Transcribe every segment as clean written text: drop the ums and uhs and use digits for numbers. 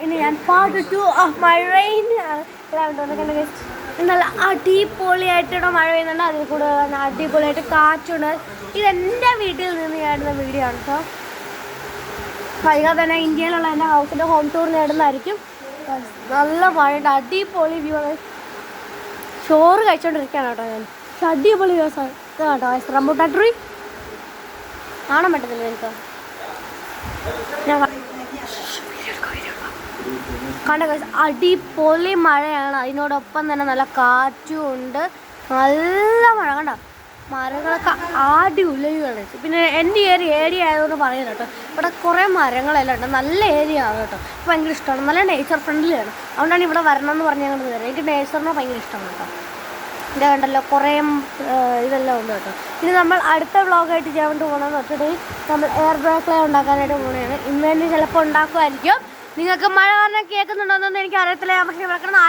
ഇനി ഞാൻ part 2 of my rain നല്ല അടിപൊളിയായിട്ടോ മഴ പെയ്യുന്നുണ്ട്. അതിൽ കൂടെ അടിപൊളിയായിട്ട് കാറ്റുണ്ട്. ഇതെൻ്റെ വീട്ടിൽ നിന്ന് ഞാടുന്ന വീഡിയോ ആണ് കേട്ടോ. വൈകാതെ തന്നെ ഇന്ത്യയിലുള്ള എൻ്റെ ഹൗസിൻ്റെ ഹോം ടൂർ നേടുന്നതായിരിക്കും. നല്ല മഴയുണ്ട്, അടിപൊളി വ്യൂ ആണ്. ചോറ് കഴിച്ചോണ്ടിരിക്കുകയാണ് കേട്ടോ ഞാൻ. പക്ഷെ അടിപൊളി വ്യൂ കേട്ടോ. റംബൂട്ടാൻ ട്രീ കാണാൻ പറ്റത്തില്ല എനിക്ക്. ഞാൻ കണ്ട അടിപൊളി മഴയാണ്. അതിനോടൊപ്പം തന്നെ നല്ല കാറ്റും ഉണ്ട്. നല്ല മഴ കണ്ട, മരങ്ങളൊക്കെ ആടി ഉലയുകയാണ്. പിന്നെ എൻ്റെ ഏരിയ ആയതുകൊണ്ട് പറയുന്നത് കേട്ടോ. ഇവിടെ കുറേ മരങ്ങളെല്ലാം ഉണ്ട്. നല്ല ഏരിയ ആണ് കേട്ടോ. ഭയങ്കര ഇഷ്ടമാണ്. നല്ല നേച്ചർ ഫ്രണ്ട്ലിയാണ്. അതുകൊണ്ടാണ് ഇവിടെ വരണം എന്ന് പറഞ്ഞ് ഞങ്ങൾ തരാം. എനിക്ക് നേച്ചറിനെ ഭയങ്കര ഇഷ്ടമാണ് കേട്ടോ. ഇത് കണ്ടല്ലോ, കുറേ ഇതെല്ലാം ഉണ്ട് കേട്ടോ. ഇനി നമ്മൾ അടുത്ത വ്ളോഗായിട്ട് ചെയ്യാൻ വേണ്ടി പോകണമെന്ന് വെച്ചിട്ട് നമ്മൾ എയർ ബ്രേക്ക്ലേ ഉണ്ടാക്കാനായിട്ട് പോകുന്നതാണ്. ഇന്ന് തന്നെ ചിലപ്പോൾ ഉണ്ടാക്കുമായിരിക്കും. നിങ്ങൾക്ക് മഴ കാരണം കേൾക്കുന്നുണ്ടോയെന്നൊന്നും എനിക്ക് അറിയത്തില്ല. പക്ഷേ ഇവിടെ കിടന്ന്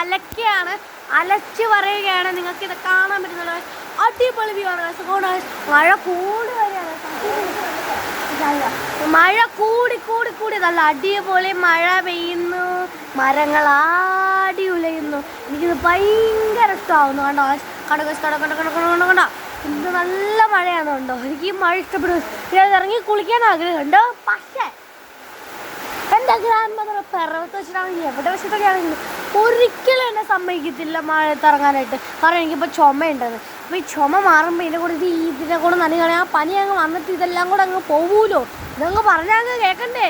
അലച്ച് പറയുകയാണ്. നിങ്ങൾക്ക് ഇത് കാണാൻ പറ്റുന്നുണ്ടോ? അടിപൊളി വ്യൂ ആണ്. മഴ കൂടി വരികയാണ്. മഴ കൂടി നല്ല അടിപൊളി മഴ പെയ്യുന്നു. മരങ്ങളാടി ഉലയുന്നു. എനിക്കിത് ഭയങ്കര ഇഷ്ടമാവുന്നു. കണ്ടോ ഇന്ന് നല്ല മഴയാണ്. കണ്ടോ, എനിക്ക് ഈ മഴ ഇഷ്ടപ്പെടുന്നു. ഇത് ഇറങ്ങി കുളിക്കാൻ ആഗ്രഹമുണ്ട്. പക്ഷേ എൻ്റെ ഗ്രാൻഡ്മദർ പിറവത്ത് വെച്ചിട്ടാണെങ്കിൽ എവിടെ വെച്ചിട്ടൊക്കെയാണെങ്കിലും ഒരിക്കലും എന്നെ സമ്മതിക്കത്തില്ല മഴയത്ത് ഇറങ്ങാനായിട്ട്. കാരണം എനിക്കിപ്പോൾ ചുമയുണ്ടെന്ന്. അപ്പോൾ ഈ ചുമ മാറുമ്പോൾ ഇതിൻ്റെ കൂടെ ഇതിനെ കൂടെ നനയുകയാണെങ്കിൽ ആ പനി അങ്ങ് വന്നിട്ട് ഇതെല്ലാം കൂടെ അങ്ങ് പോകൂലോ. ഇതങ്ങ് പറഞ്ഞാൽ അങ്ങ് കേൾക്കണ്ടേ.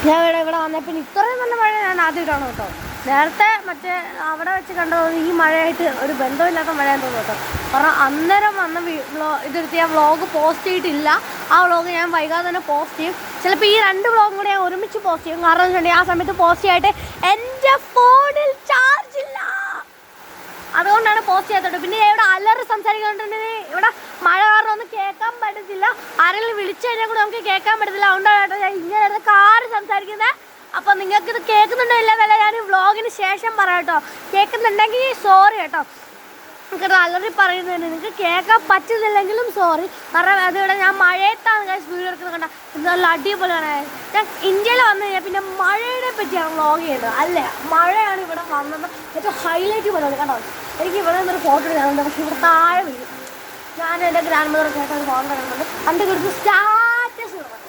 ഞാൻ ഇവിടെ വന്നപ്പോൾ പിന്നെ ഇത്രയും നല്ല മഴ ഞാൻ ആദ്യമായിട്ടാണ് കേട്ടോ. നേരത്തെ മറ്റേ അവിടെ വെച്ച് കണ്ടത് ഈ മഴയായിട്ട് ഒരു ബന്ധമില്ലാത്ത മഴയാന്ന് തോന്നുന്നു കേട്ടോ. കാരണം അന്നേരം വന്ന ഇതെടുത്ത് ഞാൻ വ്ളോഗ് പോസ്റ്റ് ചെയ്തിട്ടില്ല. ആ വ്ളോഗ് ഞാൻ വൈകാതെ തന്നെ പോസ്റ്റ് ചെയ്യും. ചിലപ്പോൾ ഈ 2 വ്ളോഗും കൂടെ ഞാൻ ഒരുമിച്ച് പോസ്റ്റ് ചെയ്യും. കാരണം വെച്ചിട്ടുണ്ടെങ്കിൽ ആ സമയത്ത് പോസ്റ്റ് ചെയ്യായിട്ട് എൻ്റെ ഫോണിൽ ചാർജ് ഇല്ല. അതുകൊണ്ടാണ് പോസ്റ്റ് ചെയ്യാത്തത്. പിന്നെ ഇവിടെ അലറി സംസാരിക്കുന്നുണ്ടെങ്കിൽ ഇവിടെ മഴ കാരണം ഒന്നും കേൾക്കാൻ പറ്റത്തില്ല. ആരെങ്കിലും വിളിച്ചു കഴിഞ്ഞാൽ കൂടെ നമുക്ക് കേൾക്കാൻ പറ്റത്തില്ല. അതുകൊണ്ടാണ് കേട്ടോ ഞാൻ ഇങ്ങനെ കാറ് സംസാരിക്കുന്നത്. അപ്പോൾ നിങ്ങൾക്കിത് കേൾക്കുന്നുണ്ടോ ഇല്ല എന്നല്ല ഞാൻ വ്ളോഗിന് ശേഷം പറയാം കേട്ടോ. കേൾക്കുന്നുണ്ടെങ്കിൽ സോറി കേട്ടോ. നിങ്ങൾക്ക് അലറി പറയുന്നതിന് നിങ്ങൾക്ക് കേൾക്കാൻ പറ്റുന്നില്ലെങ്കിലും സോറി. കാരണം അതിവിടെ ഞാൻ മഴയത്താണ് വീഡിയോ എടുക്കുന്നത്. കണ്ട ഇത് നല്ല അടിപൊളിയാണ്. ഞാൻ ഇന്ത്യയിൽ വന്നു കഴിഞ്ഞാൽ പിന്നെ മഴയെ പറ്റിയാണ് വ്ളോഗ് ചെയ്യുന്നത്. അല്ലേ, മഴയാണ് ഇവിടെ വന്നത് ഏറ്റവും ഹൈലൈറ്റ് പോലെ. കണ്ടോ, എനിക്ക് ഇവിടെ നിന്നൊരു ഫോട്ടോ എടുക്കാറുണ്ട്. പക്ഷേ ഇവിടെ താഴെ വീഴും. ഞാൻ എൻ്റെ ഗ്രാൻഡ്മദറൊക്കെ ആയിട്ട് ഒരു ഫോട്ടോ എടുക്കുന്നുണ്ട്. കണ്ടു കൊടുത്ത് സ്റ്റാറ്റസ് ഇടുന്നുണ്ട്.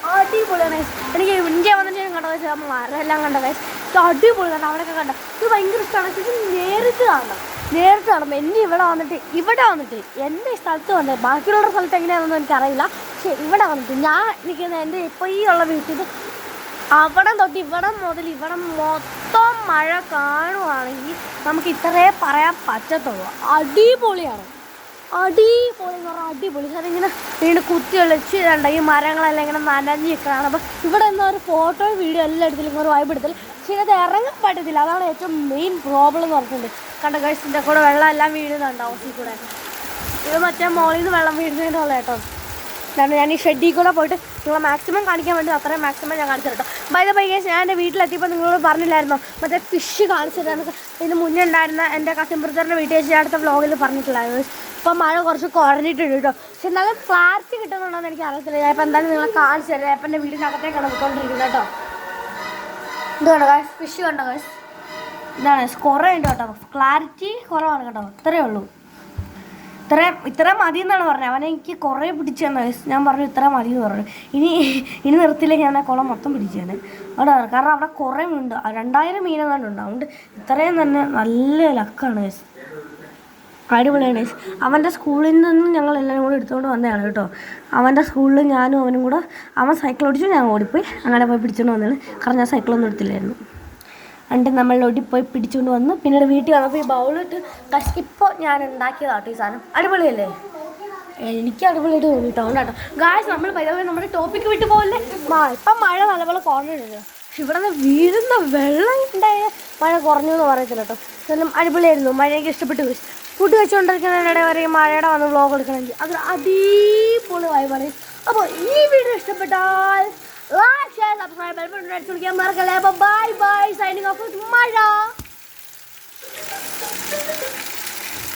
അടിപൊളിയാണ്. എനിക്ക് ഇന്ത്യ വന്നിട്ട് ഞാൻ കണ്ട വയസ്സ് മരമെല്ലാം കണ്ട വയസ്സ് അടിപൊളി. കണ്ട അവിടെയൊക്കെ കണ്ട ഇത് ഭയങ്കര ഇഷ്ടമാണ്. ഇത് നേരിട്ട് കാണുമ്പോൾ എന്നെ ഇവിടെ വന്നിട്ട് എൻ്റെ സ്ഥലത്ത് വന്നത് ബാക്കിയുള്ള സ്ഥലത്ത് എങ്ങനെയാണെന്നൊന്നും എനിക്കറിയില്ല. പക്ഷേ ഇവിടെ വന്നിട്ട് ഞാൻ നിൽക്കുന്ന എൻ്റെ ഇപ്പോൾ ഈ ഉള്ള വീട്ടിൽ അവിടെ തൊട്ട് ഇവിടെ മുതൽ ഇവിടെ മൊത്തം മഴ കാണുവാണെങ്കിൽ നമുക്ക് ഇത്രേ പറയാൻ പറ്റത്തുള്ളൂ. അടിപൊളിയാണ്. അടിപൊളി എന്ന് പറഞ്ഞാൽ അടിപൊളി. സാറേ ഇങ്ങനെ വീണ്ടും കുത്തി ഒളിച്ച് കണ്ട ഈ മരങ്ങളെല്ലാം ഇങ്ങനെ നനഞ്ഞ് നിൽക്കണം. അപ്പോൾ ഇവിടെ എന്താ ഒരു ഫോട്ടോ വീഡിയോ എല്ലാം എടുത്തില്ലെങ്കിൽ ഒരു വൈബ് എടുത്തില്ല. പക്ഷേ ഇത് ഇറങ്ങാൻ പറ്റത്തില്ല. അതാണ് ഏറ്റവും മെയിൻ പ്രോബ്ലം എന്ന് പറഞ്ഞിട്ടുണ്ട്. കണ്ട ഗൈസിൻ്റെ കൂടെ വെള്ളം എല്ലാം വീഴുന്നുണ്ട് ഹൗസിൽ കൂടെ. ഇത് മറ്റേ മോളിൽ നിന്ന് വെള്ളം വീഴുന്നതിനുള്ള കേട്ടോ. ഞാൻ ഈ ഷെഡിൽ കൂടെ പോയിട്ട് നിങ്ങളെ മാക്സിമം കാണിക്കാൻ വേണ്ടി അത്രയും മാക്സിമം ഞാൻ കാണിച്ചു കേട്ടോ. ബൈ ദ ബൈ ഗൈസ്, ഞാൻ എൻ്റെ വീട്ടിലെത്തിയപ്പോൾ നിങ്ങളോട് പറഞ്ഞില്ലായിരുന്നോ മറ്റേ ഫിഷ് കാണിച്ചു തരാമെന്ന്. ഇതിന് മുന്നേ ഉണ്ടായിരുന്ന എൻ്റെ കസിൻ ബ്രദറിൻ്റെ വീട്ടിൽ വെച്ച് അടുത്ത വ്ളോഗിൽ പറഞ്ഞിട്ടുണ്ടായിരുന്നു. ഇപ്പം മഴ കുറച്ച് കുറഞ്ഞിട്ടുണ്ട് കേട്ടോ. പക്ഷെ എന്നാലും ക്ലാരിറ്റി കിട്ടുന്നുണ്ടോയെന്ന് എനിക്ക് അറിയത്തില്ല. ഞാൻ ഇപ്പം എന്തായാലും നിങ്ങളെ കാണിച്ചു തരാം. അപ്പം എൻ്റെ വീടിനകത്തേക്കാണ് പോയിക്കൊണ്ടിരിക്കുന്നത് കേട്ടോ. ഇത് കണ്ടോ ഗൈസ്, ഫിഷ് കണ്ടോ ഗൈസ്. ഇതാണ് കുറേ ഉണ്ട് കേട്ടോ. ക്ലാരിറ്റി കുറവാണ് കേട്ടോ. ഇത്രയേ ഉള്ളൂ. ഇത്ര മതി എന്നാണ് പറഞ്ഞത്. അവനെ എനിക്ക് കുറേ പിടിച്ചു തന്നെ. ഞാൻ പറഞ്ഞു ഇത്ര മതി എന്ന് പറഞ്ഞു. ഇനി നിർത്തിയില്ലെങ്കിൽ ഞാൻ ആ കുളം മൊത്തം പിടിച്ചു തന്നെ അവിടെ. കാരണം അവിടെ കുറേ ഉണ്ട്. 2000 മീനെങ്ങാണ്ടുണ്ട്. അതുകൊണ്ട് ഇത്രയും തന്നെ നല്ല ലക്കാണ് ഗൈസ്. അടിപൊളിയാണ് ഗൈസ്. അവൻ്റെ സ്കൂളിൽ നിന്നും ഞങ്ങൾ എല്ലാവരും കൂടെ എടുത്തുകൊണ്ട് വന്നതാണ് കേട്ടോ. അവൻ്റെ സ്കൂളിൽ ഞാനും അവനും കൂടെ, അവൻ സൈക്കിൾ ഓടിച്ചു, ഞാൻ ഓടിപ്പോയി അങ്ങനെ പോയി പിടിച്ചുകൊണ്ട് വന്നതാണ്. കാരണം ഞാൻ സൈക്കിളൊന്നും എടുത്തില്ലായിരുന്നു. എന്നിട്ട് നമ്മൾ ഓടിപ്പോയി പിടിച്ചുകൊണ്ട് വന്നു. പിന്നീട് വീട്ടിൽ വന്നപ്പോൾ ഈ ബൗളിട്ട് ഇപ്പോൾ ഞാൻ ഉണ്ടാക്കിയതാട്ടോ ഈ സാധനം. അടിപൊളിയല്ലേ? എനിക്ക് അടിപൊളിയായിട്ട് തോന്നിട്ടോ. അതുകൊണ്ടാട്ടോ ഗായ്സ് നമ്മൾ പൈതവേ നമ്മുടെ ടോപ്പിക്ക് വിട്ട് പോകല്ലേ. ഇപ്പം മഴ നല്ലപോലെ കുറഞ്ഞിട്ടുണ്ട്. പക്ഷെ ഇവിടെ നിന്ന് വീഴുന്ന വെള്ളം ഉണ്ടായ മഴ കുറഞ്ഞു എന്ന് പറയത്തില്ല കേട്ടോ. എല്ലാം അടിപൊളിയായിരുന്നു. മഴയൊക്കെ ഇഷ്ടപ്പെട്ടു. ഫുഡ് വെച്ചുകൊണ്ടിരിക്കുന്നതിനിടെ പറയും മഴയുടെ വന്ന് വ്ളോഗ് എടുക്കണമെങ്കിൽ അത് അടിപൊളി വൈബാണ്. അപ്പോൾ ഈ വീഡിയോ ഇഷ്ടപ്പെട്ടാൽ like, share, subscribe, bell button അടിച്ചു വിളിക്കാൻ മറക്കല്ലേ. അപ്പോൾ ബൈ ബൈ, സൈനിങ് ഓഫ് മഴ.